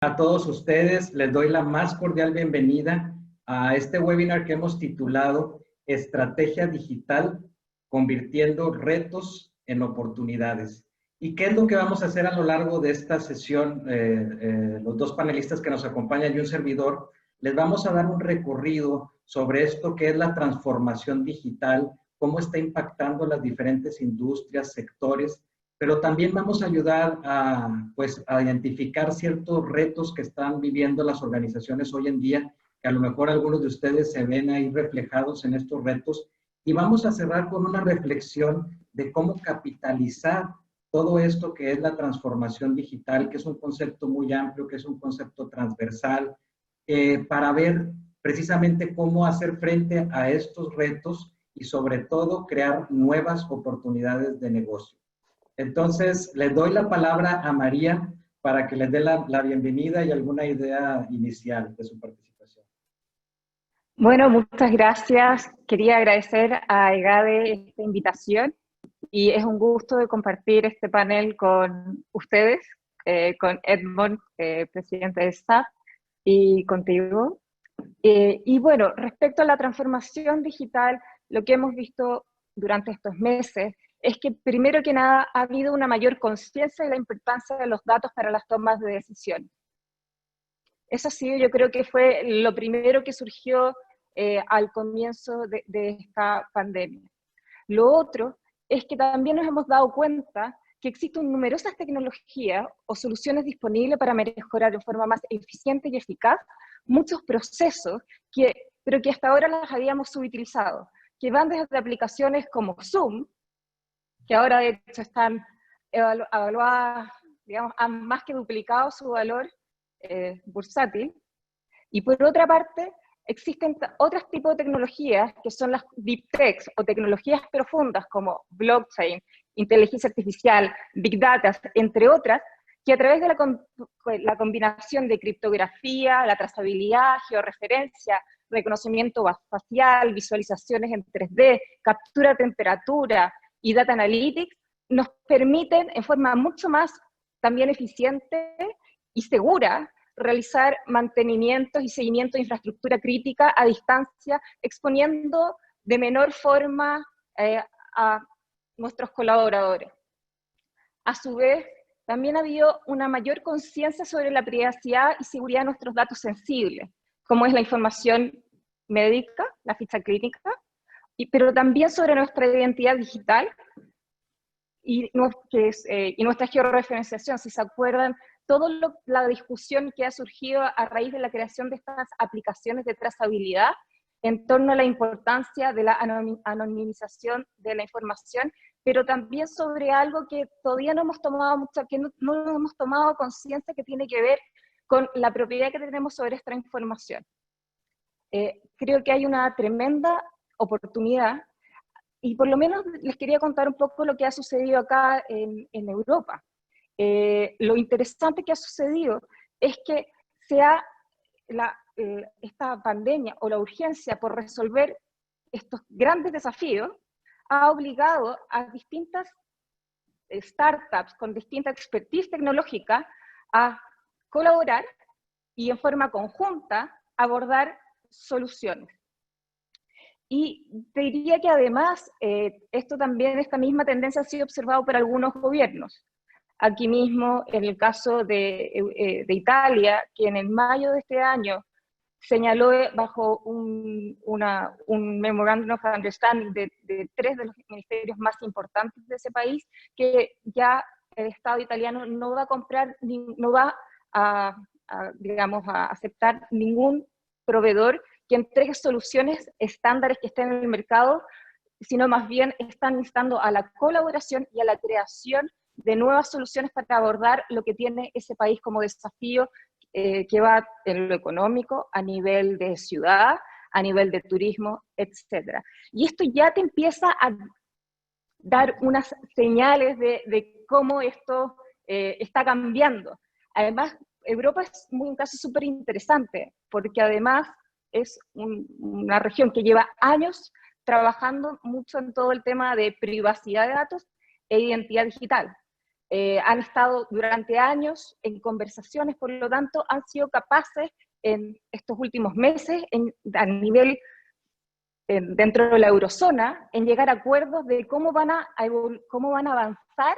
A todos ustedes les doy la más cordial bienvenida a este webinar que hemos titulado Estrategia Digital, convirtiendo retos en oportunidades. ¿Y qué es lo que vamos a hacer a lo largo de esta sesión? Los dos panelistas que nos acompañan y un servidor, les vamos a dar un recorrido sobre esto que es la transformación digital, cómo está impactando las diferentes industrias, sectores, pero también vamos a ayudar a identificar ciertos retos que están viviendo las organizaciones hoy en día, que a lo mejor algunos de ustedes se ven ahí reflejados en estos retos, y vamos a cerrar con una reflexión de cómo capitalizar todo esto que es la transformación digital, que es un concepto muy amplio, que es un concepto transversal, para ver precisamente cómo hacer frente a estos retos y sobre todo crear nuevas oportunidades de negocio. Entonces, les doy la palabra a María para que les dé la bienvenida y alguna idea inicial de su participación. Bueno, muchas gracias. Quería agradecer a EGADE esta invitación y es un gusto de compartir este panel con ustedes, con Edmond, presidente de SAP, y contigo. Y bueno, respecto a la transformación digital, lo que hemos visto durante estos meses es que primero que nada ha habido una mayor conciencia de la importancia de los datos para las tomas de decisiones. Eso sí, yo creo que fue lo primero que surgió al comienzo de esta pandemia. Lo otro es que también nos hemos dado cuenta que existen numerosas tecnologías o soluciones disponibles para mejorar de forma más eficiente y eficaz muchos procesos, pero que hasta ahora las habíamos subutilizado, que van desde aplicaciones como Zoom, que ahora de hecho están evaluadas, digamos, han más que duplicado su valor bursátil, y por otra parte, existen otros tipos de tecnologías que son las deep techs o tecnologías profundas como blockchain, inteligencia artificial, big data, entre otras, que a través de la combinación de criptografía, la trazabilidad, georreferencia, reconocimiento facial, visualizaciones en 3D, captura de temperatura y data analytics, nos permiten en forma mucho más también eficiente y segura realizar mantenimientos y seguimiento de infraestructura crítica a distancia, exponiendo de menor forma a nuestros colaboradores. A su vez, también ha habido una mayor conciencia sobre la privacidad y seguridad de nuestros datos sensibles, como es la información médica, la ficha clínica, pero también sobre nuestra identidad digital y nuestra georreferenciación. Si se acuerdan, toda la discusión que ha surgido a raíz de la creación de estas aplicaciones de trazabilidad en torno a la importancia de la anonimización de la información, pero también sobre algo que todavía no hemos tomado no hemos tomado conciencia, que tiene que ver con la propiedad que tenemos sobre esta información. Creo que hay una tremenda oportunidad, y por lo menos les quería contar un poco lo que ha sucedido acá en Europa. Lo interesante que ha sucedido es que esta pandemia o la urgencia por resolver estos grandes desafíos ha obligado a distintas startups con distinta expertise tecnológica a colaborar y en forma conjunta abordar soluciones. Y te diría que además esta misma tendencia ha sido observado por algunos gobiernos. Aquí mismo, en el caso de Italia, que en mayo de este año señaló bajo un Memorandum of Understanding de 3 de los ministerios más importantes de ese país, que ya el Estado italiano no va a comprar, no va a aceptar ningún proveedor que entregue soluciones estándares que estén en el mercado, sino más bien están instando a la colaboración y a la creación de nuevas soluciones para abordar lo que tiene ese país como desafío, que va en lo económico, a nivel de ciudad, a nivel de turismo, etc. Y esto ya te empieza a dar unas señales de cómo esto está cambiando. Además, Europa es un caso súper interesante, porque además es una región que lleva años trabajando mucho en todo el tema de privacidad de datos e identidad digital. han estado durante años en conversaciones, por lo tanto han sido capaces en estos últimos meses a nivel dentro de la eurozona en llegar a acuerdos de cómo van a avanzar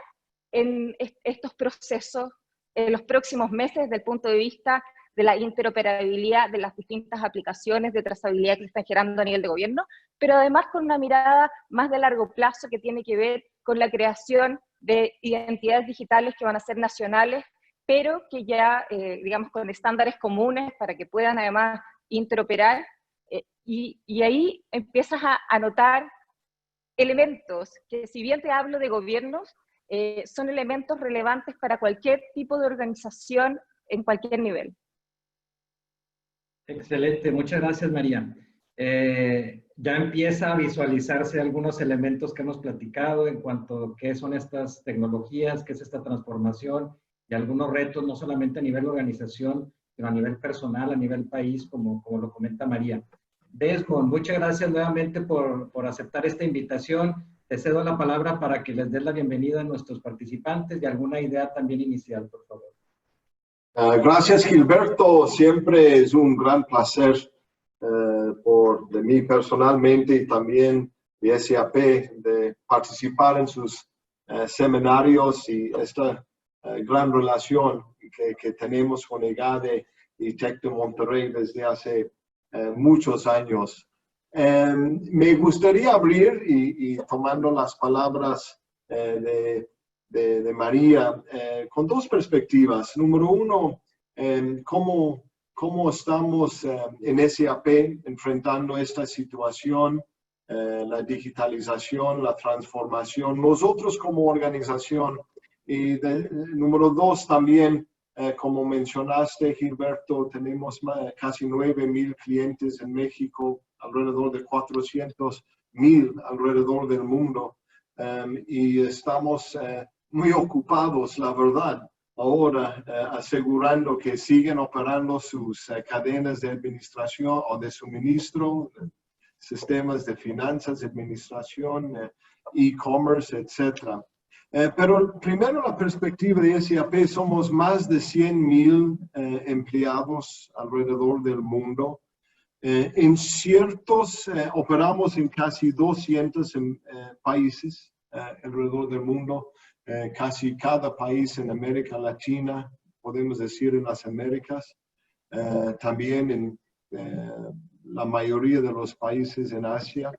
en estos procesos en los próximos meses desde el punto de vista de la interoperabilidad de las distintas aplicaciones de trazabilidad que se están generando a nivel de gobierno, pero además con una mirada más de largo plazo que tiene que ver con la creación de identidades digitales que van a ser nacionales, pero que ya, digamos, con estándares comunes para que puedan además interoperar, y ahí empiezas a notar elementos que, si bien te hablo de gobiernos, son elementos relevantes para cualquier tipo de organización en cualquier nivel. Excelente, muchas gracias, María. Ya empieza a visualizarse algunos elementos que hemos platicado en cuanto a qué son estas tecnologías, qué es esta transformación y algunos retos, no solamente a nivel organización, sino a nivel personal, a nivel país, como lo comenta María. Desmond, muchas gracias nuevamente por aceptar esta invitación. Te cedo la palabra para que les des la bienvenida a nuestros participantes y alguna idea también inicial, por favor. Gracias, Gilberto. Siempre es un gran placer de mí personalmente y también de SAP de participar en sus seminarios y esta gran relación que tenemos con EGADE y Tec de Monterrey desde hace muchos años. Me gustaría abrir y tomando las palabras de María, con dos perspectivas. Número uno, cómo estamos en SAP enfrentando esta situación, la digitalización, la transformación, nosotros como organización. Y número dos, también, como mencionaste, Gilberto, tenemos casi 9,000 clientes en México, alrededor de 400,000 alrededor del mundo. Y estamos muy ocupados, la verdad, ahora asegurando que siguen operando sus cadenas de administración o de suministro, sistemas de finanzas, administración, e-commerce, etc. Pero primero la perspectiva de SAP, somos más de 100,000 empleados alrededor del mundo. Operamos en casi 200 países alrededor del mundo. Casi cada país en América Latina, podemos decir en las Américas, también en la mayoría de los países en Asia,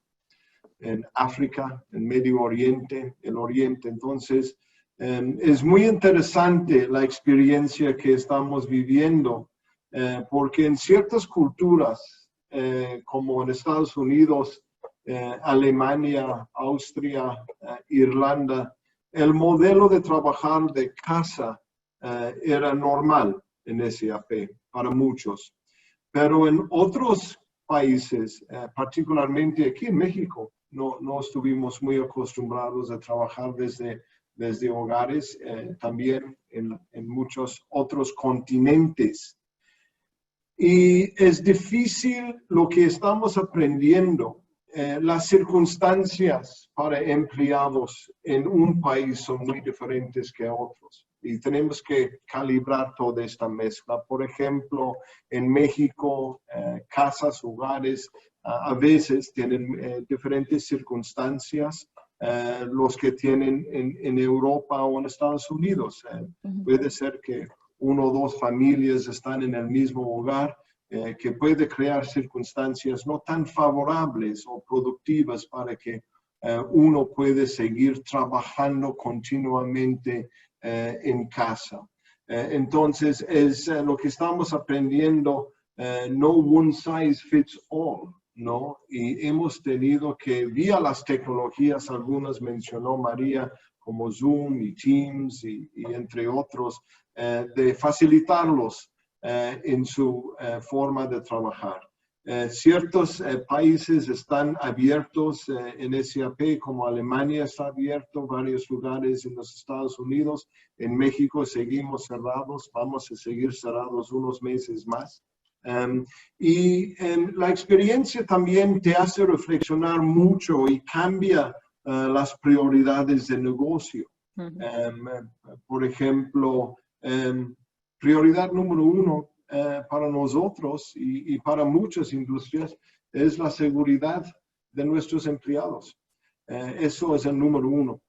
en África, en Medio Oriente, el Oriente. Entonces, es muy interesante la experiencia que estamos viviendo, porque en ciertas culturas, como en Estados Unidos, Alemania, Austria, Irlanda, el modelo de trabajar de casa era normal en SAP para muchos. Pero en otros países, particularmente aquí en México, no estuvimos muy acostumbrados a trabajar desde hogares, también en muchos otros continentes. Y es difícil lo que estamos aprendiendo. Las circunstancias para empleados en un país son muy diferentes que otros y tenemos que calibrar toda esta mezcla. Por ejemplo, en México, casas, hogares, a veces tienen diferentes circunstancias, los que tienen en Europa o en Estados Unidos. Puede ser que 1 o 2 familias están en el mismo hogar, que puede crear circunstancias no tan favorables o productivas para que uno puede seguir trabajando continuamente en casa. Entonces, es lo que estamos aprendiendo, no one size fits all, ¿no? Y hemos tenido que, vía las tecnologías, algunas mencionó María, como Zoom y Teams y entre otros, de facilitarlos en su forma de trabajar. Ciertos países están abiertos en SAP, como Alemania está abierto, varios lugares en los Estados Unidos. En México seguimos cerrados, vamos a seguir cerrados unos meses más. La experiencia también te hace reflexionar mucho y cambia las prioridades del negocio. Por ejemplo, prioridad número uno para nosotros y para muchas industrias es la seguridad de nuestros empleados. Eso es el número uno.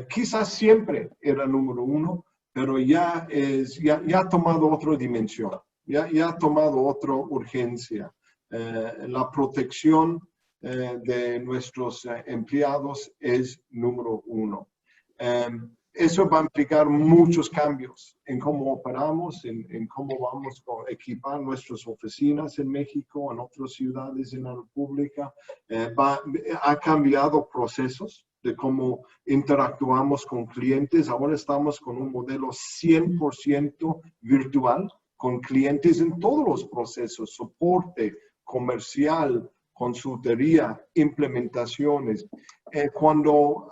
Quizás siempre era el número uno, pero ya ha tomado otra dimensión, ya ha tomado otra urgencia. La protección de nuestros empleados es número uno. Eso va a implicar muchos cambios en cómo operamos, en cómo vamos a equipar nuestras oficinas en México, en otras ciudades en la República. Ha cambiado procesos de cómo interactuamos con clientes. Ahora estamos con un modelo 100% virtual, con clientes en todos los procesos, soporte, comercial, consultoría, implementaciones. Cuando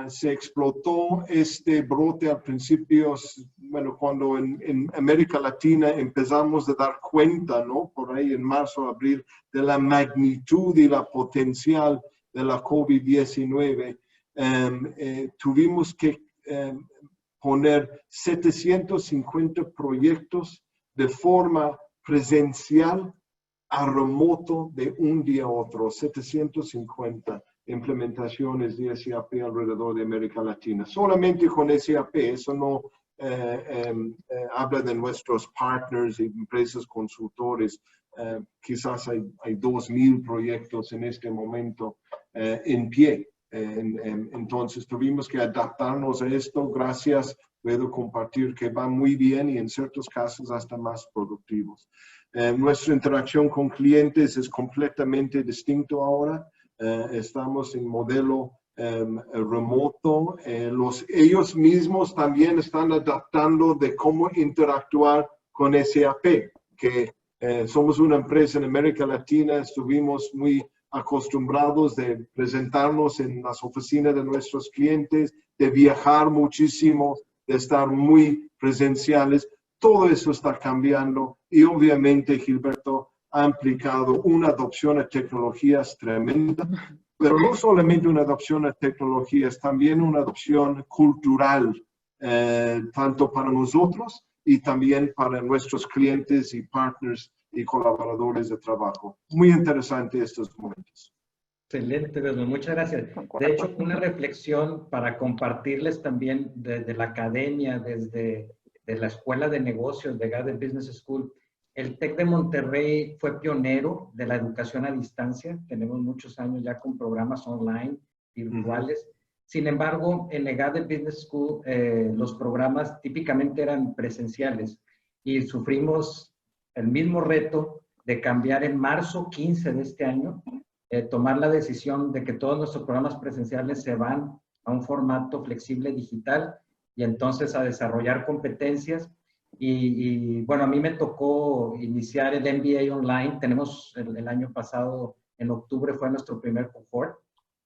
se explotó este brote al principio, bueno, cuando en América Latina empezamos a dar cuenta, ¿no? Por ahí en marzo, abril, de la magnitud y la potencial de la COVID-19, tuvimos que poner 750 proyectos de forma presencial a remoto de un día a otro, 750 implementaciones de SAP alrededor de América Latina. Solamente con SAP, eso no habla de nuestros partners y empresas consultores. Quizás hay 2,000 proyectos en este momento en pie. Entonces tuvimos que adaptarnos a esto. Gracias, puedo compartir que va muy bien y en ciertos casos hasta más productivos. Nuestra interacción con clientes es completamente distinto ahora. Estamos en modelo remoto. Ellos mismos también están adaptando de cómo interactuar con SAP, que somos una empresa en América Latina, estuvimos muy acostumbrados de presentarnos en las oficinas de nuestros clientes, de viajar muchísimo, de estar muy presenciales. Todo eso está cambiando y obviamente Gilberto ha implicado una adopción a tecnologías tremenda, pero no solamente una adopción a tecnologías, también una adopción cultural, tanto para nosotros y también para nuestros clientes y partners y colaboradores de trabajo. Muy interesante estos momentos. Excelente, Desmond, muchas gracias. De hecho, una reflexión para compartirles también desde la academia, desde la Escuela de Negocios de Gade Business School. El TEC de Monterrey fue pionero de la educación a distancia. Tenemos muchos años ya con programas online, virtuales. Sin embargo, en el Gade Business School los programas típicamente eran presenciales y sufrimos el mismo reto de cambiar en marzo 15 de este año, tomar la decisión de que todos nuestros programas presenciales se van a un formato flexible digital y entonces a desarrollar competencias. Y bueno, a mí me tocó iniciar el MBA online. Tenemos el año pasado, en octubre, fue nuestro primer cohort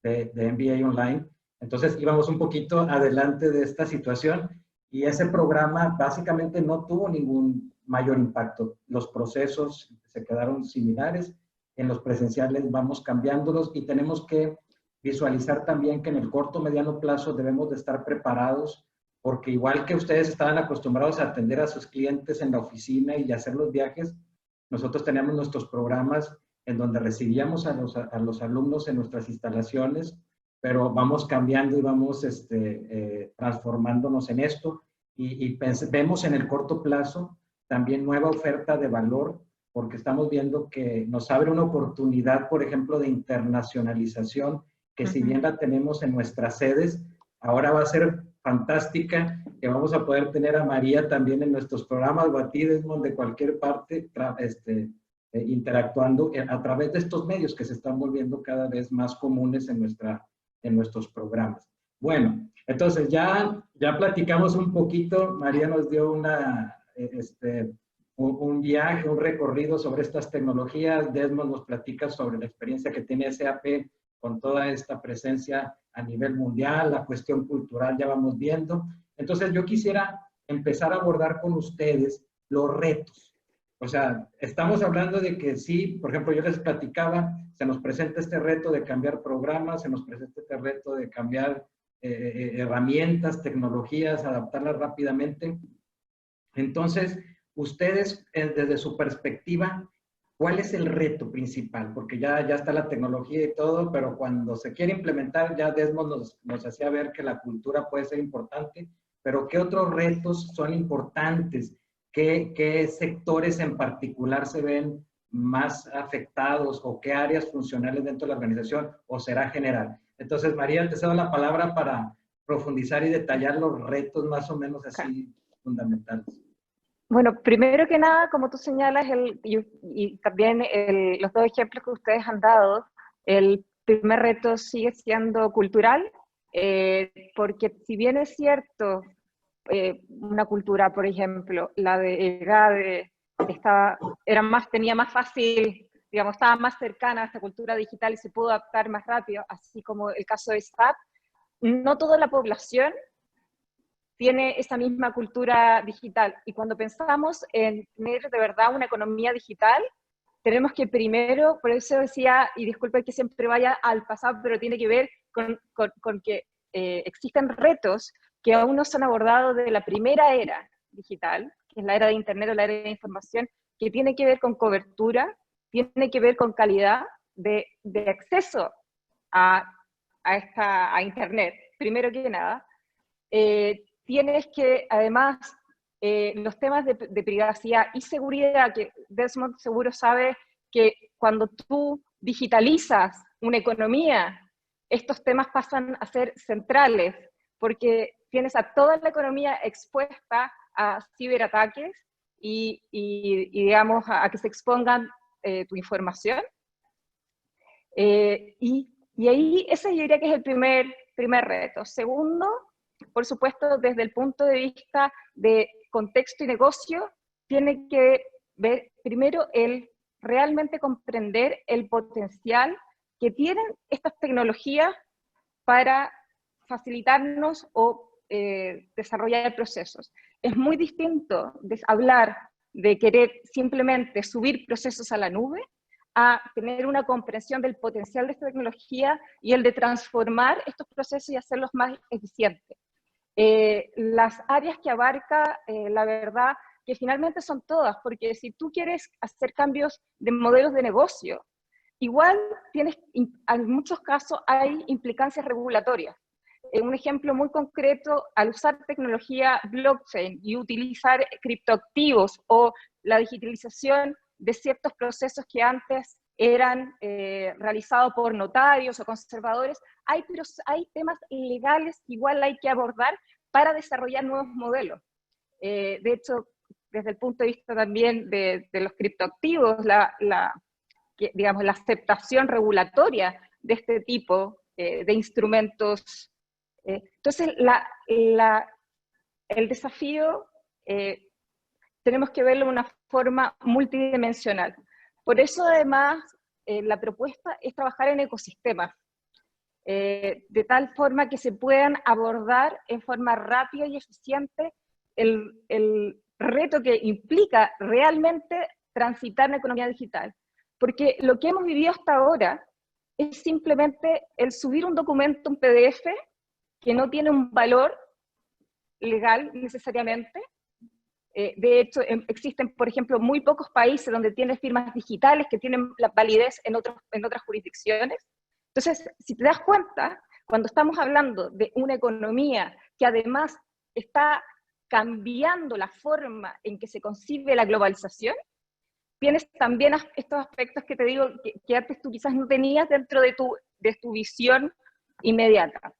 de MBA online. Entonces íbamos un poquito adelante de esta situación y ese programa básicamente no tuvo ningún mayor impacto. Los procesos se quedaron similares. En los presenciales vamos cambiándolos y tenemos que visualizar también que en el corto mediano plazo debemos de estar preparados porque igual que ustedes estaban acostumbrados a atender a sus clientes en la oficina y hacer los viajes, nosotros teníamos nuestros programas en donde recibíamos a los alumnos en nuestras instalaciones, pero vamos cambiando y vamos transformándonos en esto y vemos en el corto plazo también nueva oferta de valor porque estamos viendo que nos abre una oportunidad, por ejemplo, de internacionalización, que si bien la tenemos en nuestras sedes, ahora va a ser fantástica, que vamos a poder tener a María también en nuestros programas, o a ti, Desmond, de cualquier parte, interactuando a través de estos medios que se están volviendo cada vez más comunes en nuestros programas. Bueno, entonces ya platicamos un poquito, María nos dio un viaje, un recorrido sobre estas tecnologías. Desmond nos platica sobre la experiencia que tiene SAP con toda esta presencia a nivel mundial, la cuestión cultural ya vamos viendo. Entonces yo quisiera empezar a abordar con ustedes los retos. O sea, estamos hablando de que sí, por ejemplo, yo les platicaba, se nos presenta este reto de cambiar programas, se nos presenta este reto de cambiar herramientas, tecnologías, adaptarlas rápidamente. Entonces, ustedes, desde su perspectiva, ¿cuál es el reto principal? Porque ya está la tecnología y todo, pero cuando se quiere implementar, ya Desmond nos hacía ver que la cultura puede ser importante, pero ¿qué otros retos son importantes? ¿Qué sectores en particular se ven más afectados o qué áreas funcionales dentro de la organización o será general? Entonces, María, te cedo la palabra para profundizar y detallar los retos más o menos así fundamentales. Bueno, primero que nada, como tú señalas, y también los dos ejemplos que ustedes han dado, el primer reto sigue siendo cultural, porque si bien es cierto, una cultura, por ejemplo, la de EGADE, tenía más fácil, digamos, estaba más cercana a esta cultura digital y se pudo adaptar más rápido, así como el caso de SAP, no toda la población tiene esa misma cultura digital. Y cuando pensamos en tener de verdad una economía digital, tenemos que primero, por eso decía, y disculpe que siempre vaya al pasado, pero tiene que ver con que existen retos que aún no se han abordado de la primera era digital, que es la era de Internet o la era de información, que tiene que ver con cobertura, tiene que ver con calidad de acceso a Internet, primero que nada. Tienes que, además, los temas de privacidad y seguridad, que Desmond seguro sabe que cuando tú digitalizas una economía, estos temas pasan a ser centrales, porque tienes a toda la economía expuesta a ciberataques y digamos, a que se expongan tu información. Y ahí ese yo diría que es el primer reto. Segundo, por supuesto, desde el punto de vista de contexto y negocio, tiene que ver primero el realmente comprender el potencial que tienen estas tecnologías para facilitarnos o desarrollar procesos. Es muy distinto hablar de querer simplemente subir procesos a la nube a tener una comprensión del potencial de esta tecnología y el de transformar estos procesos y hacerlos más eficientes. Las áreas que abarca, la verdad, que finalmente son todas, porque si tú quieres hacer cambios de modelos de negocio, igual en muchos casos hay implicancias regulatorias. Un ejemplo muy concreto, al usar tecnología blockchain y utilizar criptoactivos o la digitalización de ciertos procesos que antes eran realizados por notarios o conservadores, hay temas legales que igual hay que abordar para desarrollar nuevos modelos. De hecho, desde el punto de vista también de los criptoactivos, digamos, la aceptación regulatoria de este tipo de instrumentos. Entonces, el desafío tenemos que verlo de una forma multidimensional. Por eso, además, la propuesta es trabajar en ecosistemas, de tal forma que se puedan abordar en forma rápida y eficiente el reto que implica realmente transitar la economía digital. Porque lo que hemos vivido hasta ahora es simplemente el subir un documento, un PDF, que no tiene un valor legal necesariamente. De hecho, existen, por ejemplo, muy pocos países donde tienen firmas digitales que tienen la validez en otras jurisdicciones. Entonces, si te das cuenta, cuando estamos hablando de una economía que además está cambiando la forma en que se concibe la globalización, tienes también estos aspectos que te digo que antes tú quizás no tenías dentro de tu visión inmediata.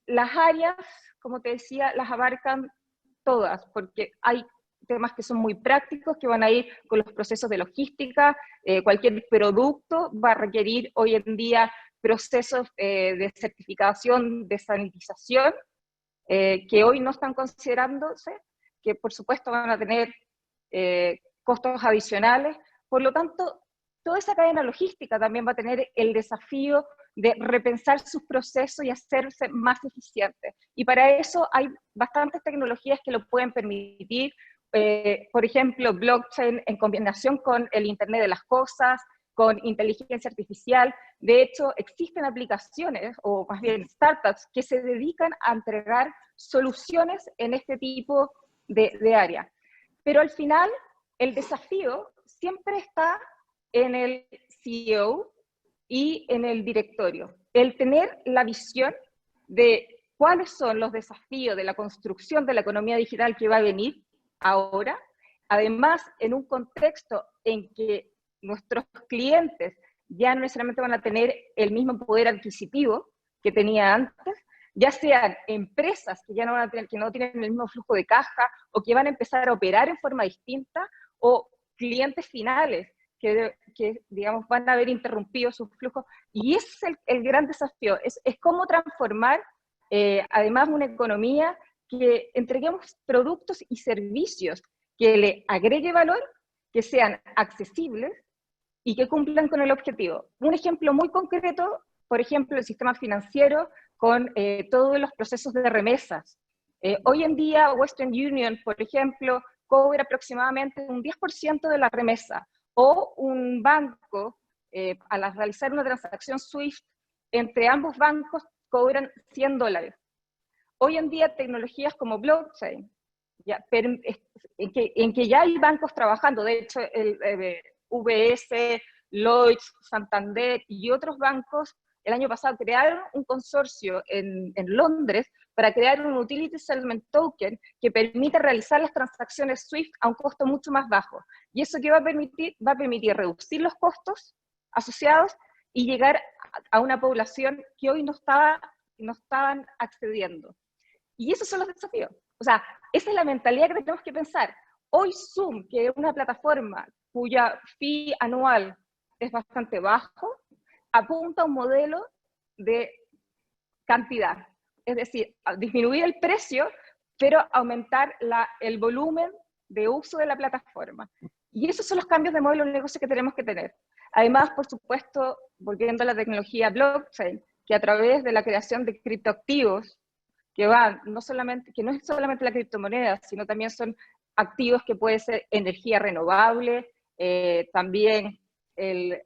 Las áreas, como te decía, las abarcan todas, porque hay temas que son muy prácticos, que van a ir con los procesos de logística. Cualquier producto va a requerir hoy en día procesos de certificación, de sanitización, que hoy no están considerándose, que por supuesto van a tener costos adicionales. Por lo tanto, toda esa cadena logística también va a tener el desafío de repensar sus procesos y hacerse más eficientes. Y para eso hay bastantes tecnologías que lo pueden permitir. Por ejemplo, blockchain en combinación con el Internet de las Cosas, con inteligencia artificial. De hecho, existen aplicaciones, o más bien startups, que se dedican a entregar soluciones en este tipo de área. Pero al final, el desafío siempre está en el CEO y en el directorio. El tener la visión de cuáles son los desafíos de la construcción de la economía digital que va a venir ahora, además en un contexto en que nuestros clientes ya no necesariamente van a tener el mismo poder adquisitivo que tenía antes, ya sean empresas que ya no van a tener, que no tienen el mismo flujo de caja, o que van a empezar a operar en forma distinta, o clientes finales que digamos, van a haber interrumpido sus flujos. Y ese es el gran desafío, es cómo transformar, además, una economía que entreguemos productos y servicios que le agregue valor, que sean accesibles y que cumplan con el objetivo. Un ejemplo muy concreto, por ejemplo, el sistema financiero con todos los procesos de remesas. Hoy en día, Western Union, por ejemplo, cobra aproximadamente un 10% de la remesa, o un banco, al realizar una transacción SWIFT, entre ambos bancos cobran $100. Hoy en día, tecnologías como blockchain, ya, en que ya hay bancos trabajando, de hecho, el UBS, Lloyds, Santander y otros bancos, el año pasado crearon un consorcio en Londres para crear un Utility Settlement Token que permita realizar las transacciones SWIFT a un costo mucho más bajo. ¿Y eso qué va a permitir? Va a permitir reducir los costos asociados y llegar a una población que hoy no estaban accediendo. Y esos son los desafíos. O sea, esa es la mentalidad que tenemos que pensar. Hoy Zoom, que es una plataforma cuya fee anual es bastante bajo, apunta a un modelo de cantidad. Es decir, a disminuir el precio, pero aumentar el volumen de uso de la plataforma. Y esos son los cambios de modelo de negocio que tenemos que tener. Además, por supuesto, volviendo a la tecnología blockchain, que a través de la creación de criptoactivos, que no es solamente la criptomoneda, sino también son activos que pueden ser energía renovable, también el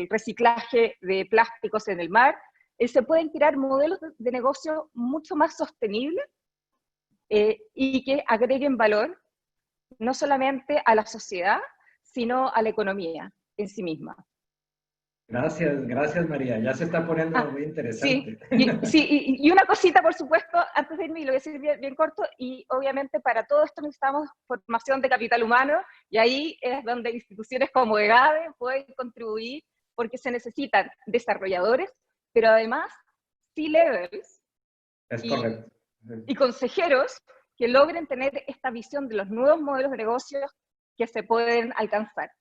reciclaje de plásticos en el mar, se pueden crear modelos de negocio mucho más sostenibles y que agreguen valor no solamente a la sociedad, sino a la economía en sí misma. Gracias María, ya se está poniendo muy interesante. Y una cosita, por supuesto, antes de irme, lo voy a decir bien corto, y obviamente para todo esto necesitamos formación de capital humano, y ahí es donde instituciones como EGADE pueden contribuir, porque se necesitan desarrolladores, pero además C-levels y consejeros que logren tener esta visión de los nuevos modelos de negocios que se pueden alcanzar.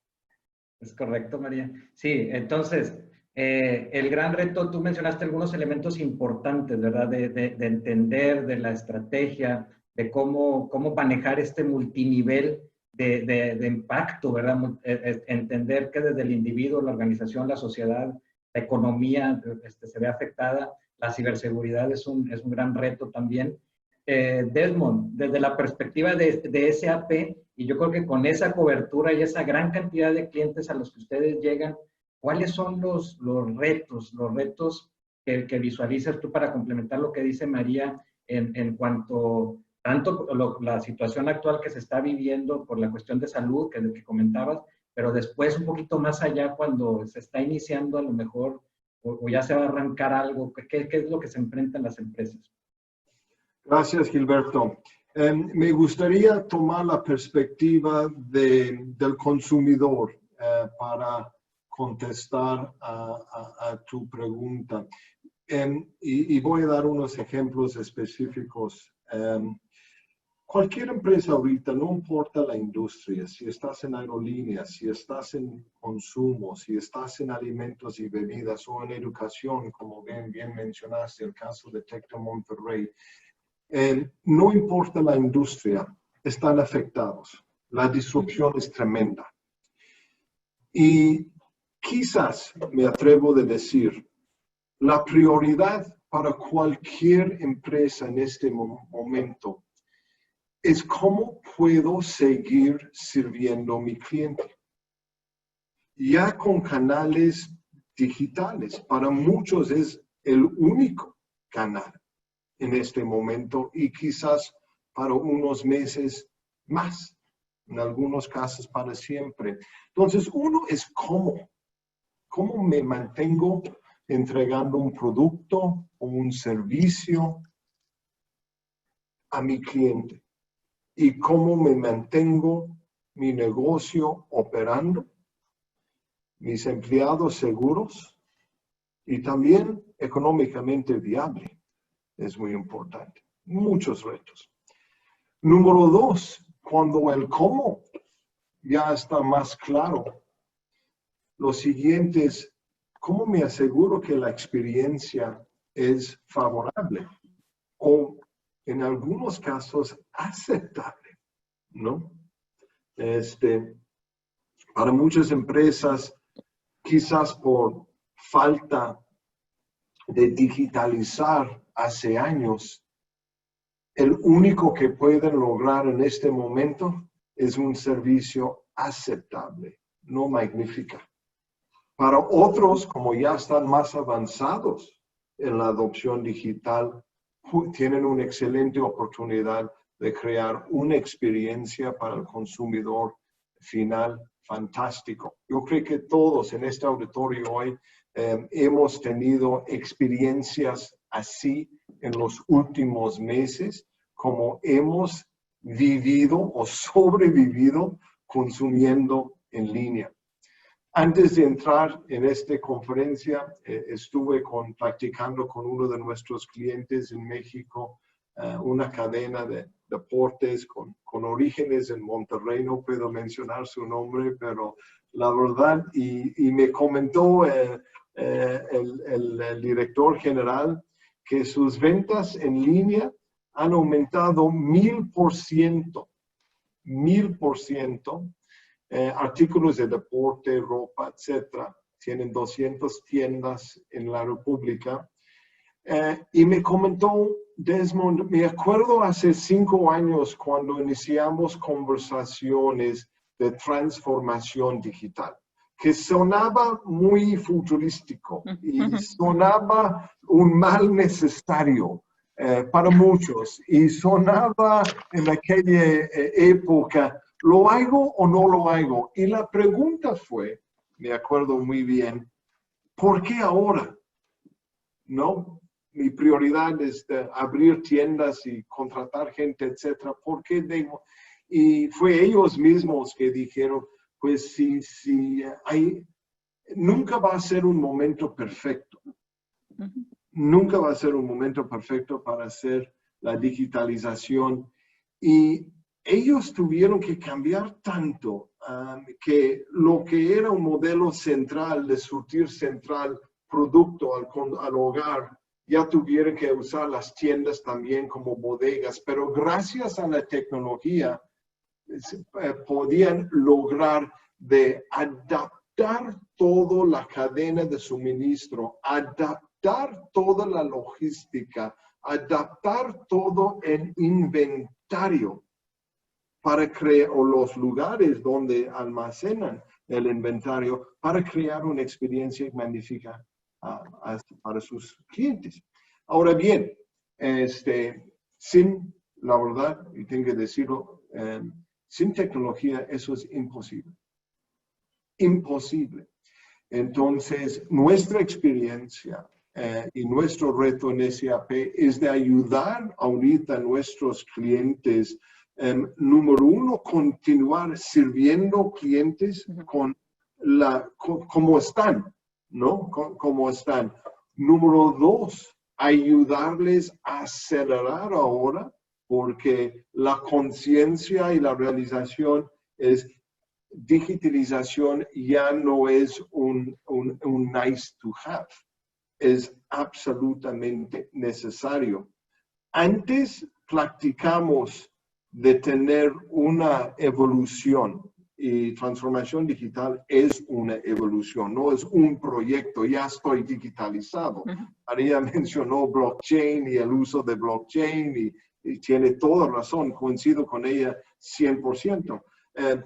Es correcto, María. Sí, entonces, el gran reto, tú mencionaste algunos elementos importantes, ¿verdad? De entender, de la estrategia, de cómo manejar este multinivel de impacto, ¿verdad? Entender que desde el individuo, la organización, la sociedad, la economía se ve afectada. La ciberseguridad es un gran reto también. Desmond, desde la perspectiva de SAP, y yo creo que con esa cobertura y esa gran cantidad de clientes a los que ustedes llegan, ¿cuáles son los retos que visualizas tú para complementar lo que dice María en cuanto tanto la situación actual que se está viviendo por la cuestión de salud que comentabas, pero después un poquito más allá cuando se está iniciando a lo mejor o ya se va a arrancar algo? ¿Qué es lo que se enfrentan las empresas? Gracias, Gilberto. Me gustaría tomar la perspectiva del consumidor para contestar a tu pregunta. Y voy a dar unos ejemplos específicos. Cualquier empresa ahorita, no importa la industria, si estás en aerolíneas, si estás en consumo, si estás en alimentos y bebidas o en educación, como bien mencionaste, el caso de Tecno Monterrey, no importa la industria, están afectados. La disrupción es tremenda. Y quizás me atrevo a decir, la prioridad para cualquier empresa en este momento es cómo puedo seguir sirviendo a mi cliente. ya con canales digitales. Para muchos es el único canal en este momento y quizás para unos meses más, en algunos casos para siempre. Entonces, uno es cómo me mantengo entregando un producto o un servicio a mi cliente y cómo me mantengo mi negocio operando, mis empleados seguros y también económicamente viable. Es muy importante. Muchos retos. Número 2, cuando el cómo ya está más claro, lo siguiente es, ¿cómo me aseguro que la experiencia es favorable? O en algunos casos aceptable, ¿no? Para muchas empresas, quizás por falta de digitalizar hace años, el único que pueden lograr en este momento es un servicio aceptable, no magnífico. Para otros, como ya están más avanzados en la adopción digital, tienen una excelente oportunidad de crear una experiencia para el consumidor final fantástico. Yo creo que todos en este auditorio hoy hemos tenido experiencias así en los últimos meses, como hemos vivido o sobrevivido consumiendo en línea. Antes de entrar en esta conferencia, estuve practicando con uno de nuestros clientes en México, una cadena de deportes con orígenes en Monterrey. No puedo mencionar su nombre, pero la verdad, y me comentó el director general que sus ventas en línea han aumentado 1000%. 1000%. Artículos de deporte, ropa, etcétera. Tienen 200 tiendas en la República. Y me comentó Desmond, me acuerdo hace 5 años cuando iniciamos conversaciones de transformación digital, que sonaba muy futurístico y sonaba un mal necesario para muchos y sonaba en aquella época, ¿lo hago o no lo hago? Y la pregunta fue, me acuerdo muy bien, ¿por qué ahora? ¿No? Mi prioridad es abrir tiendas y contratar gente, etcétera. ¿Por qué debo? Y fue ellos mismos que dijeron, pues nunca va a ser un momento perfecto. Nunca va a ser un momento perfecto para hacer la digitalización. Y ellos tuvieron que cambiar tanto que lo que era un modelo central, de surtir central, producto al hogar, ya tuvieron que usar las tiendas también como bodegas, pero gracias a la tecnología podían lograr de adaptar toda la cadena de suministro, adaptar toda la logística, adaptar todo el inventario para crear, o los lugares donde almacenan el inventario, para crear una experiencia magnífica para sus clientes. Ahora bien, sin, la verdad, y tengo que decirlo, sin tecnología eso es imposible. Imposible. Entonces, nuestra experiencia y nuestro reto en SAP es de ayudar ahorita a nuestros clientes, número 1, continuar sirviendo clientes como están, ¿no? Como están. Número 2, ayudarles a acelerar ahora, porque la conciencia y la realización es digitalización ya no es un nice to have, es absolutamente necesario. Antes practicamos de tener una evolución, y transformación digital es una evolución, no es un proyecto, ya estoy digitalizado. María mencionó blockchain y el uso de blockchain y tiene toda razón, coincido con ella 100%,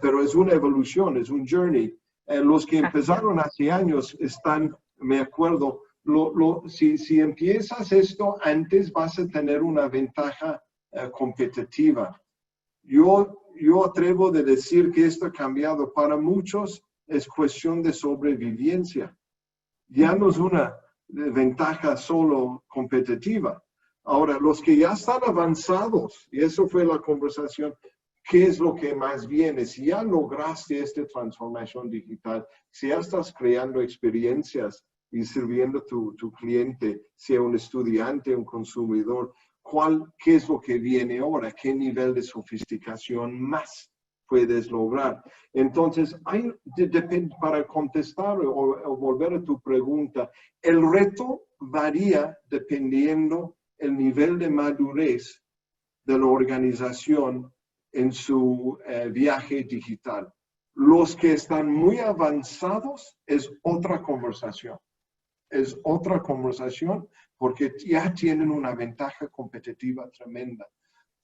pero es una evolución, es un journey. Los que empezaron hace años están, me acuerdo, si empiezas esto antes vas a tener una ventaja competitiva. Yo atrevo de decir que esto ha cambiado. Para muchos es cuestión de sobrevivencia. Ya no es una ventaja solo competitiva. Ahora, los que ya están avanzados, y eso fue la conversación, ¿qué es lo que más viene? Si ya lograste esta transformación digital, si ya estás creando experiencias y sirviendo a tu cliente, sea un estudiante, un consumidor, ¿qué es lo que viene ahora? ¿Qué nivel de sofisticación más puedes lograr? Entonces, para contestar o volver a tu pregunta, el reto varía dependiendo el nivel de madurez de la organización en su viaje digital. Los que están muy avanzados es otra conversación. Es otra conversación porque ya tienen una ventaja competitiva tremenda.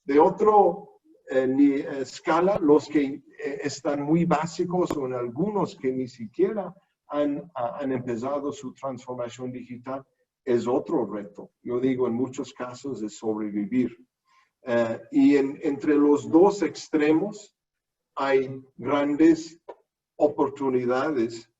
De otro escala, los que están muy básicos o en algunos que ni siquiera han empezado su transformación digital, es otro reto. Yo digo, en muchos casos, de sobrevivir. Y entre los dos extremos hay grandes oportunidades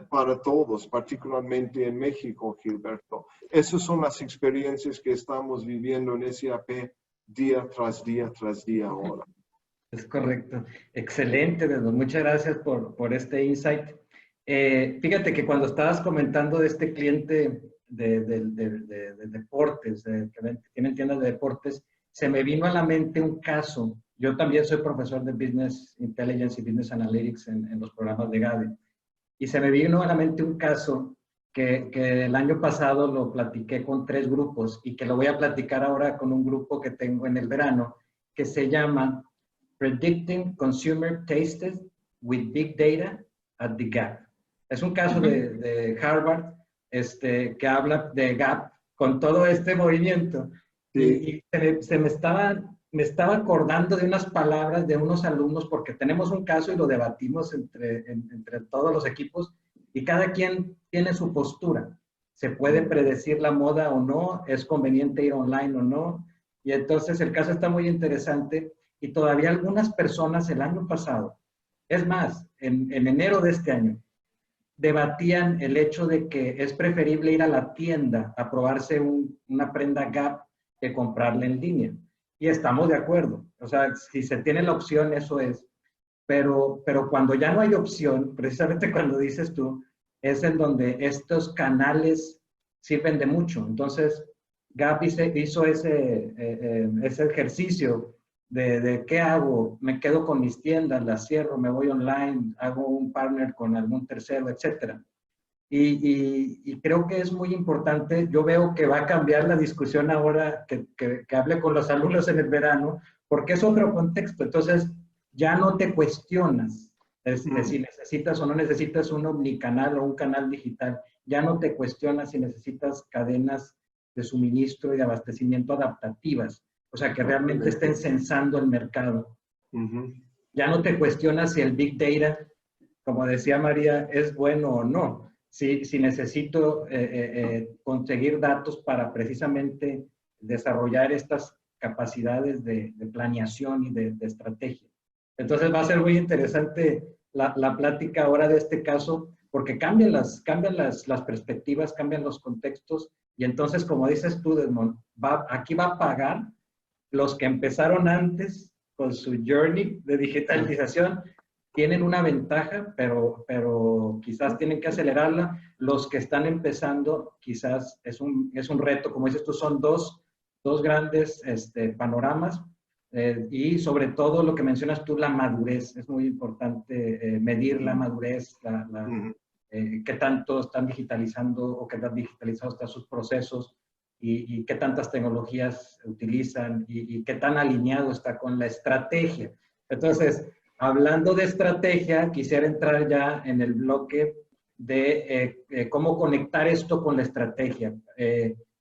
para todos, particularmente en México, Gilberto. Esas son las experiencias que estamos viviendo en SAP día tras día tras día ahora. Es correcto. Excelente, Dedo. Muchas gracias por este insight. Fíjate que cuando estabas comentando de este cliente de deportes, que tienen tiendas de deportes, se me vino a la mente un caso. Yo también soy profesor de Business Intelligence y Business Analytics en los programas de GADE. Y se me vino a la mente un caso que el año pasado lo platiqué con 3 grupos y que lo voy a platicar ahora con un grupo que tengo en el verano, que se llama Predicting Consumer Tastes with Big Data at the Gap. Es un caso de Harvard que habla de Gap con todo este movimiento. Sí. Y me estaba acordando de unas palabras de unos alumnos porque tenemos un caso y lo debatimos entre todos los equipos y cada quien tiene su postura. ¿Se puede predecir la moda o no? ¿Es conveniente ir online o no? Y entonces el caso está muy interesante y todavía algunas personas el año pasado, es más, en enero de este año, debatían el hecho de que es preferible ir a la tienda a probarse una prenda Gap que comprarla en línea. Y estamos de acuerdo. O sea, si se tiene la opción, eso es. Pero cuando ya no hay opción, precisamente cuando dices tú, es en donde estos canales sirven de mucho. Entonces, Gap hizo ese ejercicio de qué hago, me quedo con mis tiendas, las cierro, me voy online, hago un partner con algún tercero, etcétera. Y creo que es muy importante, yo veo que va a cambiar la discusión ahora que hable con los alumnos en el verano, porque es otro contexto. Entonces, ya no te cuestionas si necesitas o no necesitas un omnicanal o un canal digital. Ya no te cuestionas si necesitas cadenas de suministro y de abastecimiento adaptativas, o sea, que realmente estén censando el mercado. Ya no te cuestionas si el Big Data, como decía María, es bueno o no. Si necesito conseguir datos para precisamente desarrollar estas capacidades de planeación y de estrategia. Entonces va a ser muy interesante la plática ahora de este caso, porque cambian las perspectivas, cambian los contextos, y entonces, como dices tú, Desmond, aquí va a pagar los que empezaron antes con su journey de digitalización, tienen una ventaja, pero quizás tienen que acelerarla. Los que están empezando, quizás es un reto, como dices tú, son dos grandes panoramas, y sobre todo lo que mencionas tú, la madurez. Es muy importante medir la madurez, qué tanto están digitalizando o qué tan digitalizados están sus procesos y qué tantas tecnologías utilizan y qué tan alineado está con la estrategia. Entonces, hablando de estrategia, quisiera entrar ya en el bloque de cómo conectar esto con la estrategia.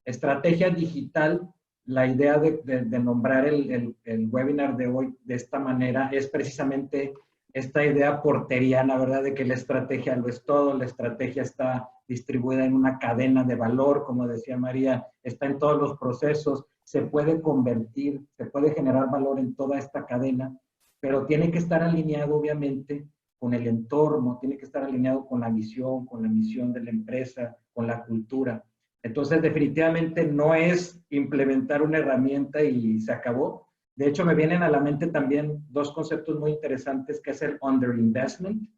Estrategia digital, la idea de nombrar el webinar de hoy de esta manera es precisamente esta idea porteriana, ¿verdad? De que la estrategia lo es todo, la estrategia está distribuida en una cadena de valor, como decía María, está en todos los procesos, se puede convertir, se puede generar valor en toda esta cadena, pero tiene que estar alineado, obviamente, con el entorno, tiene que estar alineado con la visión, con la misión de la empresa, con la cultura. Entonces, definitivamente no es implementar una herramienta y se acabó. De hecho, me vienen a la mente también dos conceptos muy interesantes, que es el underinvestment,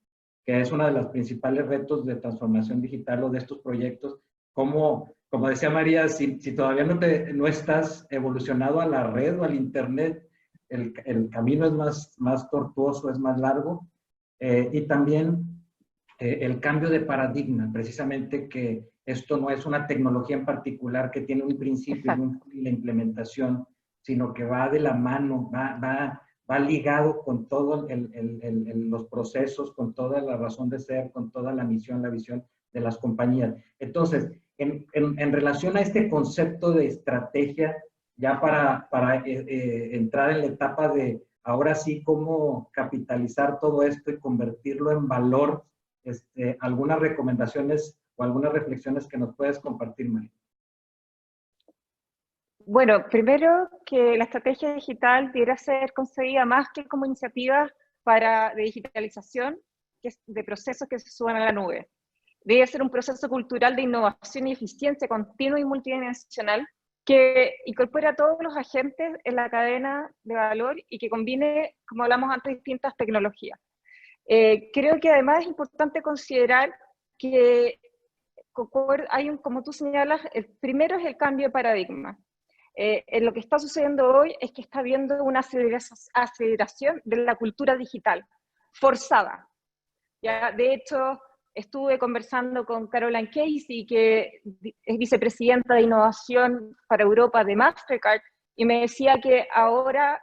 que es uno de los principales retos de transformación digital o de estos proyectos. Como decía María, si todavía no estás evolucionado a la red o al Internet, el camino es más tortuoso, es más largo. Y también el cambio de paradigma, precisamente que esto no es una tecnología en particular que tiene un principio y la implementación, sino que va de la mano, va ligado con todos los procesos, con toda la razón de ser, con toda la misión, la visión de las compañías. Entonces, en relación a este concepto de estrategia, ya para entrar en la etapa de ahora sí cómo capitalizar todo esto y convertirlo en valor, algunas recomendaciones o algunas reflexiones que nos puedes compartir, María. Bueno, primero que la estrategia digital debiera ser concebida más que como iniciativa de digitalización, de procesos que se suban a la nube. Debe ser un proceso cultural de innovación y eficiencia continua y multidimensional que incorpore a todos los agentes en la cadena de valor y que combine, como hablamos antes, distintas tecnologías. Creo que además es importante considerar que como tú señalas, el primero es el cambio de paradigma. Lo que está sucediendo hoy es que está habiendo una aceleración de la cultura digital, forzada. ¿Ya? De hecho, estuve conversando con Caroline Casey, que es vicepresidenta de innovación para Europa de Mastercard, y me decía que ahora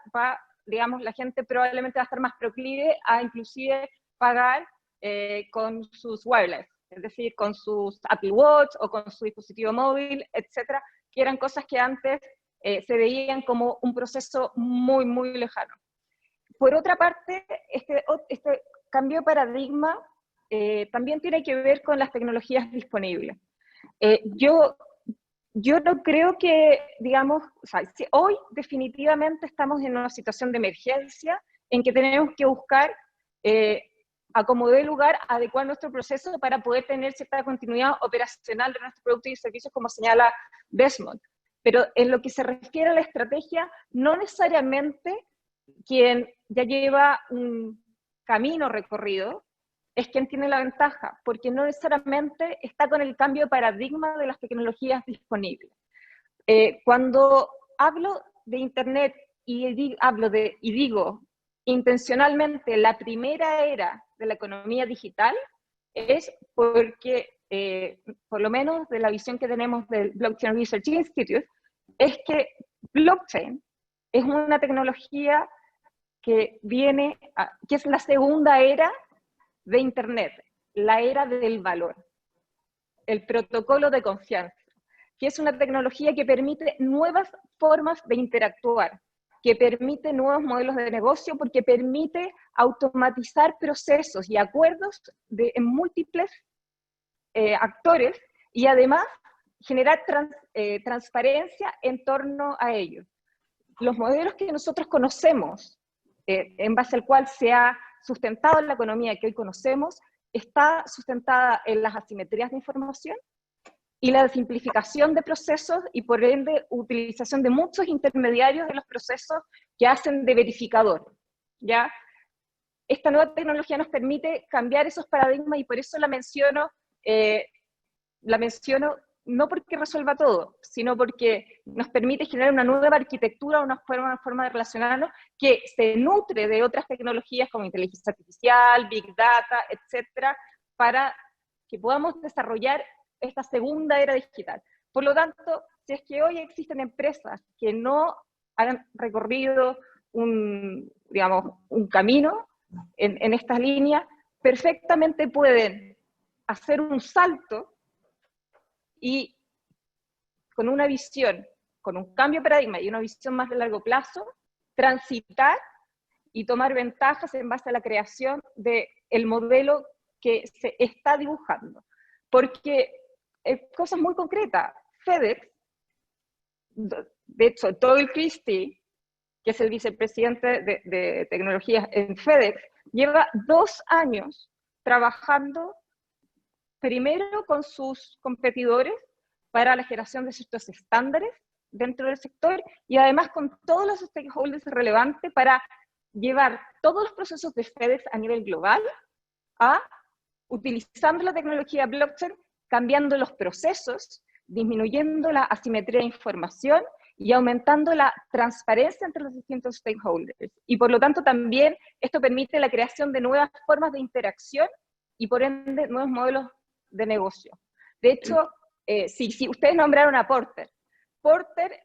digamos, la gente probablemente va a estar más proclive a inclusive pagar con sus wireless, es decir, con sus Apple Watch o con su dispositivo móvil, etcétera, que eran cosas que antes se veían como un proceso muy, muy lejano. Por otra parte, este cambio de paradigma también tiene que ver con las tecnologías disponibles. Yo no creo que, digamos, hoy definitivamente estamos en una situación de emergencia en que tenemos que buscar, a como dé lugar, adecuar nuestro proceso para poder tener cierta continuidad operacional de nuestros productos y servicios, como señala Desmond. Pero en lo que se refiere a la estrategia, no necesariamente quien ya lleva un camino recorrido es quien tiene la ventaja, porque no necesariamente está con el cambio de paradigma de las tecnologías disponibles. Cuando hablo de Internet y digo intencionalmente la primera era de la economía digital, es porque, por lo menos de la visión que tenemos del Blockchain Research Institute, es que blockchain es una tecnología que que es la segunda era de Internet, la era del valor, el protocolo de confianza, que es una tecnología que permite nuevas formas de interactuar, que permite nuevos modelos de negocio, porque permite automatizar procesos y acuerdos en múltiples actores y además generar transparencia en torno a ellos. Los modelos que nosotros conocemos, en base al cual se ha sustentado la economía que hoy conocemos, está sustentada en las asimetrías de información y la simplificación de procesos y por ende utilización de muchos intermediarios en los procesos que hacen de verificador, ¿ya? Esta nueva tecnología nos permite cambiar esos paradigmas y por eso la menciono no porque resuelva todo, sino porque nos permite generar una nueva arquitectura, una forma de relacionarnos que se nutre de otras tecnologías como inteligencia artificial, big data, etcétera, para que podamos desarrollar esta segunda era digital. Por lo tanto, si es que hoy existen empresas que no han recorrido un camino en estas líneas, perfectamente pueden hacer un salto y con una visión, con un cambio de paradigma y una visión más de largo plazo, transitar y tomar ventajas en base a la creación del modelo que se está dibujando. Porque cosas muy concretas, FedEx, de hecho, Doyle Christie, que es el vicepresidente de tecnologías en FedEx, lleva 2 años trabajando primero con sus competidores para la generación de ciertos estándares dentro del sector y además con todos los stakeholders relevantes para llevar todos los procesos de FedEx a nivel global a, utilizando la tecnología blockchain, cambiando los procesos, disminuyendo la asimetría de información y aumentando la transparencia entre los distintos stakeholders. Y por lo tanto también esto permite la creación de nuevas formas de interacción y por ende nuevos modelos de negocio. De hecho, si ustedes nombraron a Porter, Porter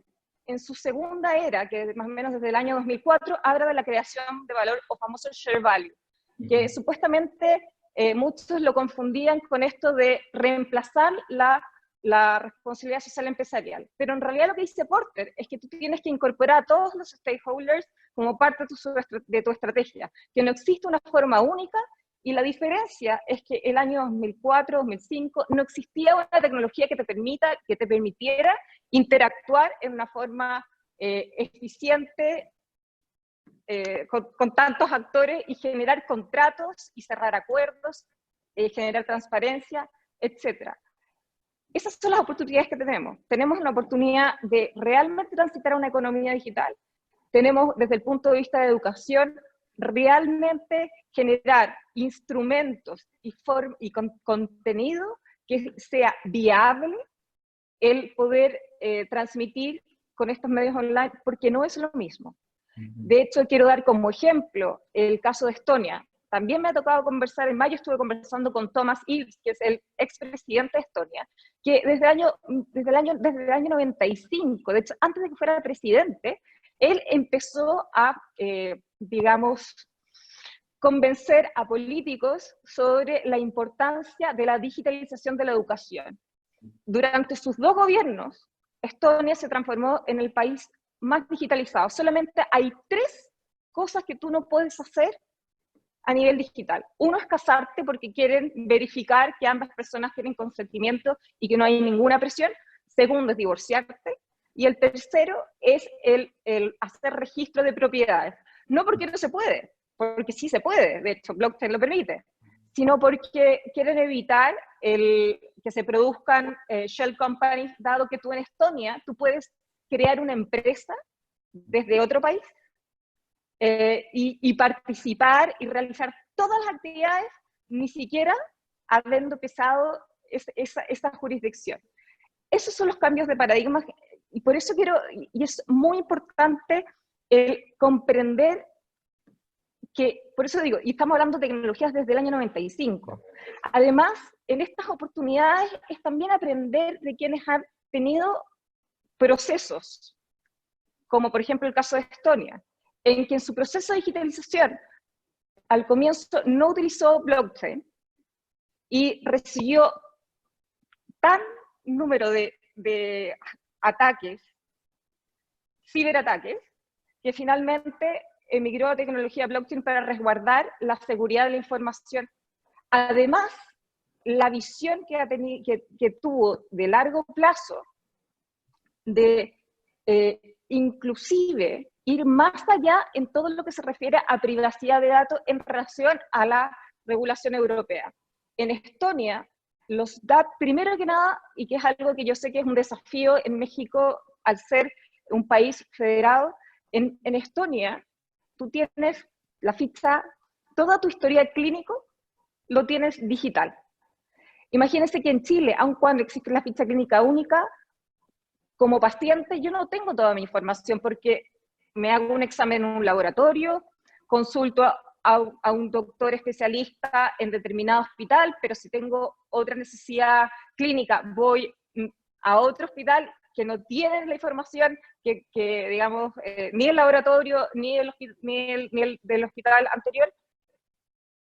en su segunda era, que más o menos desde el año 2004, habla de la creación de valor o famoso share value, que supuestamente muchos lo confundían con esto de reemplazar la responsabilidad social empresarial. Pero en realidad lo que dice Porter es que tú tienes que incorporar a todos los stakeholders como parte de tu estrategia, que no existe una forma única, y la diferencia es que el año 2004, 2005, no existía una tecnología que te permitiera interactuar en una forma eficiente con tantos actores y generar contratos y cerrar acuerdos, generar transparencia, etc. Esas son las oportunidades que tenemos. Tenemos una oportunidad de realmente transitar a una economía digital. Tenemos, desde el punto de vista de educación, realmente generar instrumentos y contenido que sea viable el poder transmitir con estos medios online, porque no es lo mismo. De hecho, quiero dar como ejemplo el caso de Estonia. También me ha tocado conversar, en mayo estuve conversando con Thomas Ilves, que es el expresidente de Estonia, que desde el año 95, de hecho, antes de que fuera presidente, él empezó a, digamos, convencer a políticos sobre la importancia de la digitalización de la educación. Durante sus 2 gobiernos, Estonia se transformó en el país más digitalizado. Solamente hay 3 cosas que tú no puedes hacer a nivel digital. Uno es casarte porque quieren verificar que ambas personas tienen consentimiento y que no hay ninguna presión. Segundo es divorciarte. Y el tercero es el hacer registro de propiedades. No porque no se puede, porque sí se puede, de hecho blockchain lo permite, sino porque quieren evitar que se produzcan shell companies, dado que tú en Estonia tú puedes crear una empresa desde otro país y participar y realizar todas las actividades, ni siquiera habiendo pesado esa jurisdicción. Esos son los cambios de paradigma, y por eso y es muy importante comprender que, por eso digo, y estamos hablando de tecnologías desde el año 95. Además, en estas oportunidades es también aprender de quienes han tenido procesos, como por ejemplo el caso de Estonia, en que en su proceso de digitalización, al comienzo no utilizó blockchain y recibió tan número de ataques, ciberataques, que finalmente emigró a tecnología blockchain para resguardar la seguridad de la información. Además, la visión que tuvo de largo plazo de inclusive ir más allá en todo lo que se refiere a privacidad de datos en relación a la regulación europea. En Estonia, los datos, primero que nada, y que es algo que yo sé que es un desafío en México al ser un país federado, en Estonia tú tienes la ficha, toda tu historial clínico lo tienes digital. Imagínense que en Chile, aun cuando existe la ficha clínica única, como paciente yo no tengo toda mi información porque me hago un examen en un laboratorio, consulto a un doctor especialista en determinado hospital, pero si tengo otra necesidad clínica, voy a otro hospital que no tiene la información que digamos, ni el laboratorio, ni el del hospital anterior.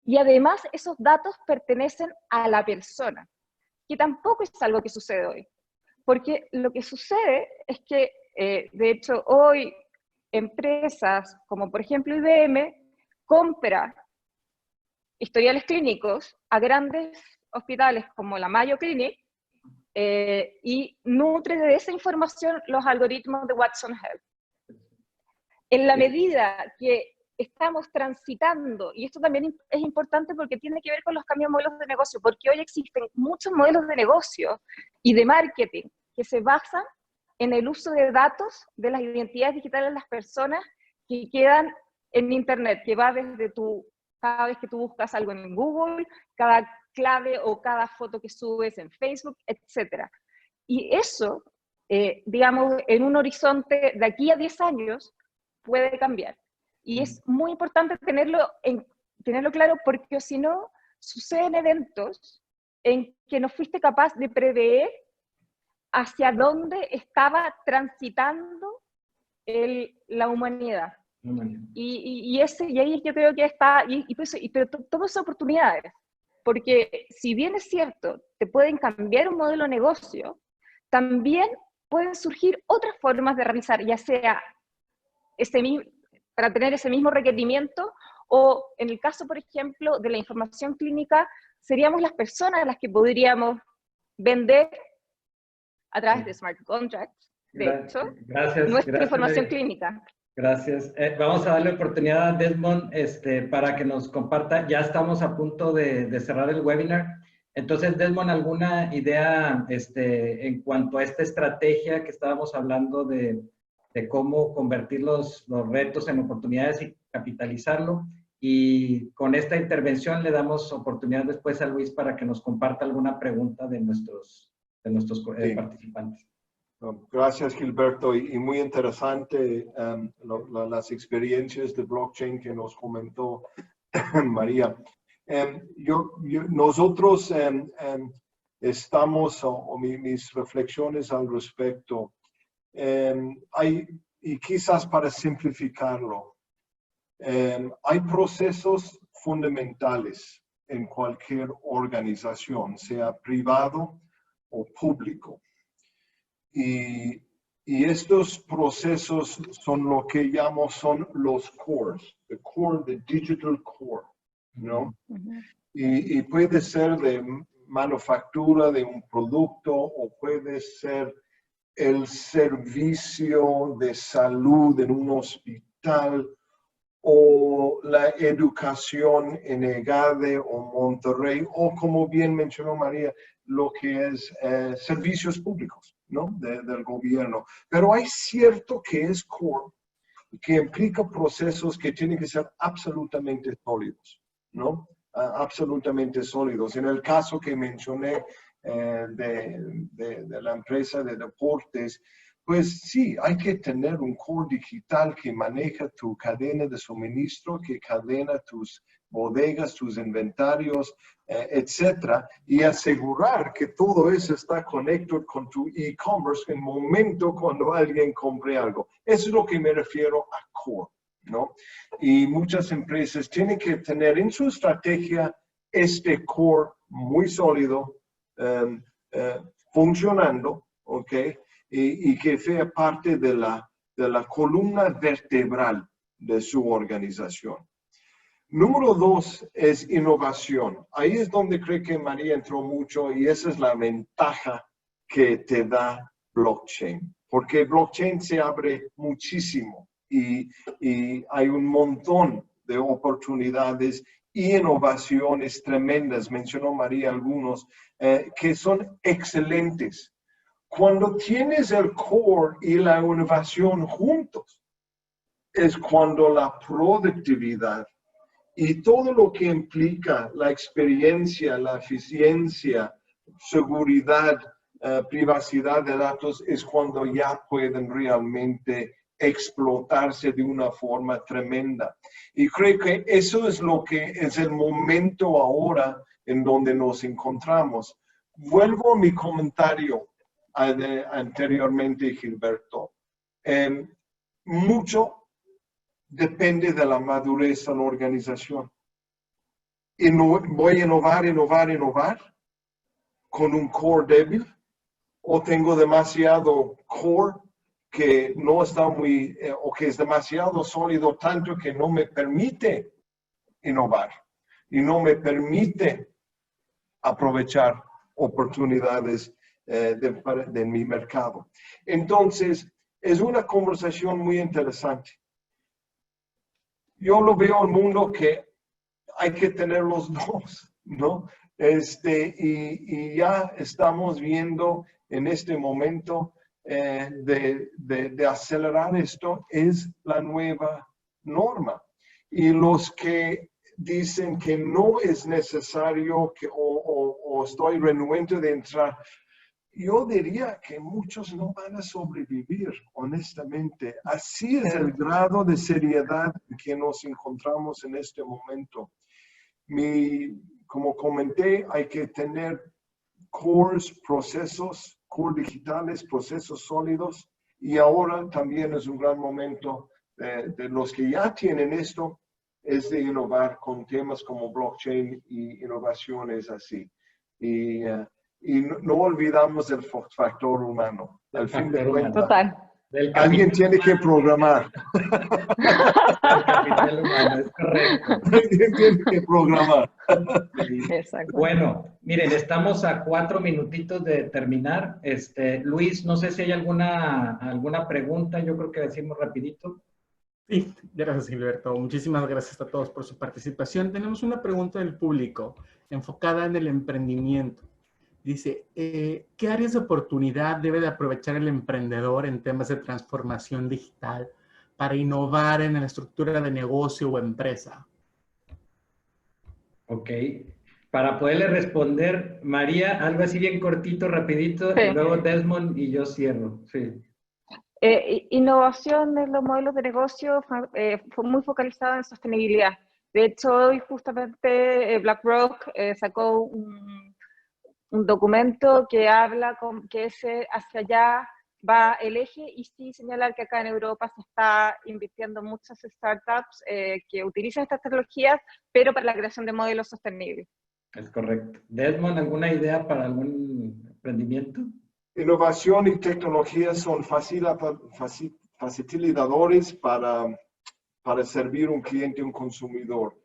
Y además esos datos pertenecen a la persona, que tampoco es algo que sucede hoy. Porque lo que sucede es que, de hecho, hoy empresas como por ejemplo IBM compra historiales clínicos a grandes hospitales como la Mayo Clinic y nutre de esa información los algoritmos de Watson Health. En la medida que estamos transitando, y esto también es importante porque tiene que ver con los cambios de modelos de negocio, porque hoy existen muchos modelos de negocio y de marketing que se basan en el uso de datos de las identidades digitales de las personas que quedan en Internet, que va desde cada vez que tú buscas algo en Google, cada clave o cada foto que subes en Facebook, etc. Y eso, digamos, en un horizonte de aquí a 10 años, puede cambiar. Y es muy importante tenerlo claro, porque si no, suceden eventos en que no fuiste capaz de prever hacia dónde estaba transitando la humanidad. Y ahí yo creo que está, pero todo son oportunidades, porque si bien es cierto, te pueden cambiar un modelo de negocio, también pueden surgir otras formas de realizar, ya sea para tener ese mismo requerimiento, o en el caso, por ejemplo, de la información clínica, seríamos las personas las que podríamos vender a través de smart contracts, de hecho, nuestra información clínica. Gracias. Vamos a darle oportunidad a Desmond para que nos comparta. Ya estamos a punto de cerrar el webinar. Entonces, Desmond, ¿alguna idea en cuanto a esta estrategia que estábamos hablando de cómo convertir los retos en oportunidades y capitalizarlo? Y con esta intervención le damos oportunidad después a Luis para que nos comparta alguna pregunta de nuestros participantes. Gracias, Gilberto, y muy interesante las experiencias de blockchain que nos comentó María. Nosotros estamos, mis reflexiones al respecto, y quizás para simplificarlo, hay procesos fundamentales en cualquier organización, sea privado o público. Y estos procesos son lo que llamo son los cores, the digital core, ¿no? Y puede ser de manufactura de un producto o puede ser el servicio de salud en un hospital o la educación en EGADE o Monterrey, o como bien mencionó María, lo que es servicios públicos, ¿no? Del gobierno. Pero hay cierto que es core, que implica procesos que tienen que ser absolutamente sólidos, ¿no? Absolutamente sólidos. En el caso que mencioné de la empresa de deportes, pues sí, hay que tener un core digital que maneja tu cadena de suministro, que cadena tus bodegas, tus inventarios, etcétera, y asegurar que todo eso está conectado con tu e-commerce en el momento cuando alguien compre algo. Eso es lo que me refiero a core, ¿no? Y muchas empresas tienen que tener en su estrategia este core muy sólido, funcionando, ¿ok? Y que sea parte de la columna vertebral de su organización. Número 2 es innovación. Ahí es donde creo que María entró mucho y esa es la ventaja que te da blockchain. Porque blockchain se abre muchísimo y hay un montón de oportunidades y innovaciones tremendas. Mencionó María algunos que son excelentes. Cuando tienes el core y la innovación juntos, es cuando la productividad y todo lo que implica la experiencia, la eficiencia, seguridad, privacidad de datos, es cuando ya pueden realmente explotarse de una forma tremenda. Y creo que eso es lo que es el momento ahora en donde nos encontramos. Vuelvo a mi comentario anteriormente, Gilberto. Mucho depende de la madurez de la organización. Y no, voy a innovar con un core débil, o tengo demasiado core que no está muy, o que es demasiado sólido tanto que no me permite innovar y no me permite aprovechar oportunidades de mi mercado. Entonces, es una conversación muy interesante. Yo lo veo en el mundo que hay que tener los dos, ¿no? Y ya estamos viendo en este momento de acelerar esto, es la nueva norma. Y los que dicen que no es necesario o estoy renuente de entrar, yo diría que muchos no van a sobrevivir, honestamente. Así es el grado de seriedad en que nos encontramos en este momento. Como comenté, hay que tener cores, procesos, core digitales, procesos sólidos. Y ahora también es un gran momento de los que ya tienen esto, es de innovar con temas como blockchain y innovaciones así. Y no olvidamos el factor humano. Al fin de cuentas, total. Alguien tiene que programar. El capital humano, es correcto. Alguien tiene que programar. Exacto. Bueno, miren, estamos a 4 minutitos de terminar. Luis, no sé si hay alguna pregunta, yo creo que decimos rapidito. Sí, gracias Gilberto. Muchísimas gracias a todos por su participación. Tenemos una pregunta del público enfocada en el emprendimiento. Dice, ¿qué áreas de oportunidad debe de aprovechar el emprendedor en temas de transformación digital para innovar en la estructura de negocio o empresa? Ok. Para poderle responder, María, algo así bien cortito, rapidito, Sí. y luego Desmond y yo cierro. Sí. Innovación en los modelos de negocio fue muy focalizada en sostenibilidad. De hecho, hoy justamente BlackRock sacó un documento que habla que hacia allá va el eje, y sí señalar que acá en Europa se está invirtiendo muchas startups que utilizan estas tecnologías, pero para la creación de modelos sostenibles. Es correcto. Desmond, ¿alguna idea para algún emprendimiento? Innovación y tecnología son facilitadores para servir un cliente, un consumidor.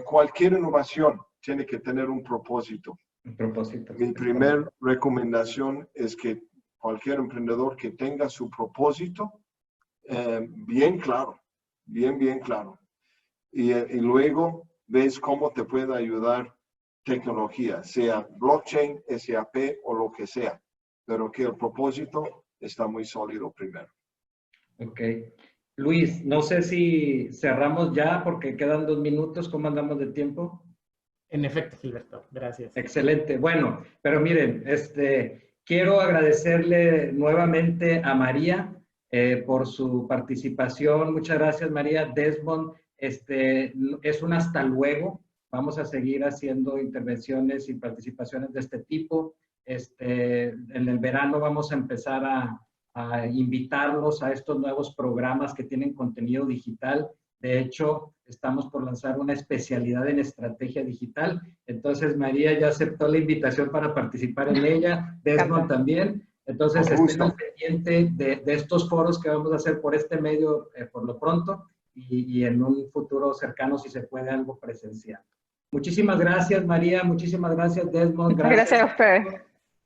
Cualquier innovación tiene que tener un propósito. Un propósito. Mi primera recomendación es que cualquier emprendedor que tenga su propósito bien claro, bien claro. Y luego ves cómo te puede ayudar tecnología, sea blockchain, SAP o lo que sea, pero que el propósito está muy sólido primero. Ok. Luis, no sé si cerramos ya porque quedan 2 minutos. ¿Cómo andamos de tiempo? En efecto, Gilberto, gracias. Excelente. Bueno, pero miren, quiero agradecerle nuevamente a María por su participación. Muchas gracias, María. Desmond, es un hasta luego. Vamos a seguir haciendo intervenciones y participaciones de este tipo. En el verano vamos a empezar a invitarlos a estos nuevos programas que tienen contenido digital. De hecho, estamos por lanzar una especialidad en estrategia digital. Entonces, María ya aceptó la invitación para participar en ella. Desmond también. Entonces, estén al pendiente de estos foros que vamos a hacer por este medio por lo pronto y en un futuro cercano, si se puede, algo presencial. Muchísimas gracias, María. Muchísimas gracias, Desmond. Gracias a ustedes.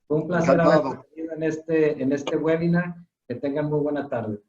Fue un placer haber tenido en este webinar. Que tengan muy buena tarde.